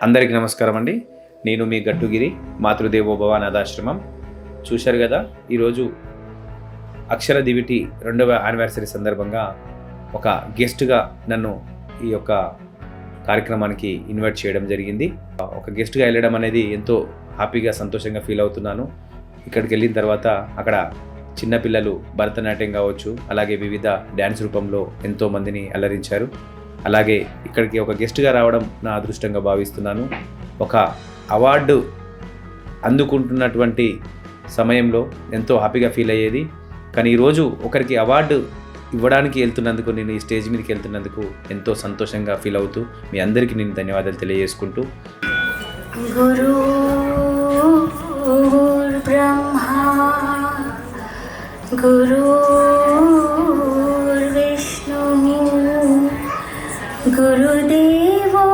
అందరికీ నమస్కారం అండి. నేను మీ గట్టుగిరి మాతృదేవోభవ అనాథాశ్రమం. చూశారు కదా, ఈరోజు అక్షర దివిటి 2వ యానివర్సరీ సందర్భంగా ఒక గెస్ట్గా నన్ను ఈ యొక్క కార్యక్రమానికి ఇన్వైట్ చేయడం జరిగింది. ఒక గెస్ట్గా వెళ్ళడం అనేది ఎంతో హ్యాపీగా సంతోషంగా ఫీల్ అవుతున్నాను. ఇక్కడికి వెళ్ళిన తర్వాత అక్కడ చిన్నపిల్లలు భరతనాట్యం కావచ్చు, అలాగే వివిధ డ్యాన్స్ రూపంలో ఎంతోమందిని అలరించారు. అలాగే ఇక్కడికి ఒక గెస్ట్గా రావడం నా అదృష్టంగా భావిస్తున్నాను. ఒక అవార్డు అందుకుంటున్నటువంటి సమయంలో ఎంతో హ్యాపీగా ఫీల్ అయ్యేది. కానీ ఈరోజు ఒకరికి అవార్డు ఇవ్వడానికి వెళ్తున్నందుకు, నేను ఈ స్టేజ్ మీదకి వెళ్తున్నందుకు ఎంతో సంతోషంగా ఫీల్ అవుతూ మీ అందరికీ నేను ధన్యవాదాలు తెలియజేసుకుంటూ, గురు బ్రహ్మ గురు गुरुदेवो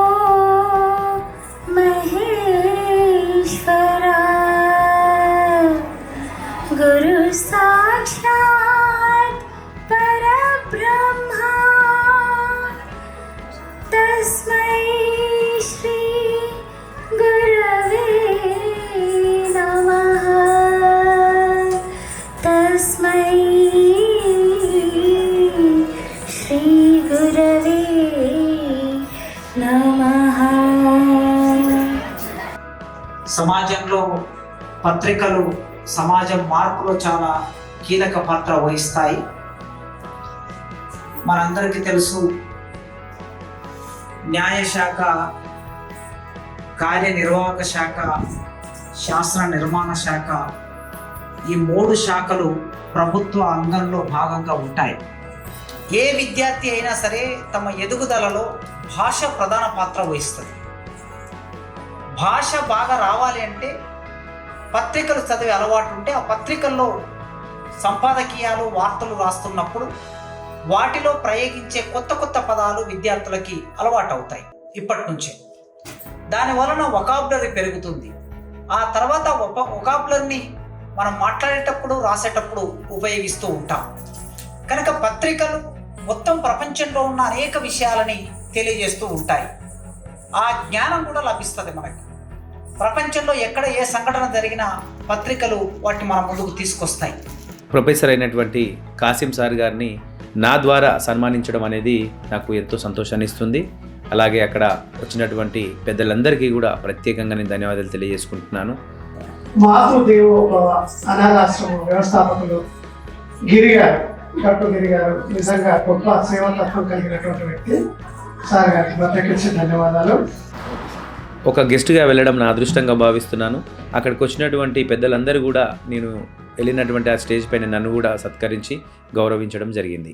महेश्वरा गुरु साक्षात् परब्रह्मा तस्मै श्री गुरवे नमः तस्मै श्री गुरवे సమాజంలో పత్రికలు సమాజం మార్పులో చాలా కీలక పాత్ర వహిస్తాయి. మనందరికీ తెలుసు, న్యాయశాఖ, కార్యనిర్వాహక శాఖ, శాస్త్ర నిర్మాణ శాఖ, ఈ 3 శాఖలు ప్రభుత్వ అంగంలో భాగంగా ఉంటాయి. ఏ విద్యార్థి అయినా సరే తమ ఎదుగుదలలో భాష ప్రధాన పాత్ర వహిస్తుంది. భాష బాగా రావాలి అంటే పత్రికలు చదివే అలవాటు ఉంటే, ఆ పత్రికల్లో సంపాదకీయాలు, వార్తలు రాస్తున్నప్పుడు వాటిలో ప్రయోగించే కొత్త కొత్త పదాలు విద్యార్థులకి అలవాటు అవుతాయి ఇప్పటి నుంచే. దాని వలన వొకాబులరీ పెరుగుతుంది. ఆ తర్వాత వొకాబులరీని మనం మాట్లాడేటప్పుడు, రాసేటప్పుడు ఉపయోగిస్తూ ఉంటాం. కనుక పత్రికలు మొత్తం ప్రపంచంలో ఉన్న అనేక విషయాలని తెలియజేస్తూ ఉంటాయి. ఆ జ్ఞానం కూడా లభిస్తుంది మనకి. ప్రపంచంలో ఎక్కడ ఏ సంఘటన జరిగినా పత్రికలు వాటిని మన ముందుకు తీసుకొస్తాయి. ప్రొఫెసర్ అయినటువంటి కాసిం సార్ గారిని నా ద్వారా సన్మానించడం అనేది నాకు ఎంతో సంతోషాన్ని ఇస్తుంది. అలాగే అక్కడ వచ్చినటువంటి పెద్దలందరికీ కూడా ప్రత్యేకంగా నేను ధన్యవాదాలు తెలియజేసుకుంటున్నాను. మాతృదేవోభవ అనాథాశ్రమం వ్యవస్థాపకులు గిరి గారు నిజంగా గొప్ప సేవాతత్వం కలిగినటువంటి వ్యక్తి. సార్ గారికి ప్రత్యేకించి ధన్యవాదాలు. ఒక గెస్ట్గా వెళ్ళడం నా అదృష్టంగా భావిస్తున్నాను. అక్కడికి వచ్చినటువంటి పెద్దలందరూ కూడా నేను వెళ్ళినటువంటి ఆ స్టేజ్ పైన నన్ను కూడా సత్కరించి గౌరవించడం జరిగింది.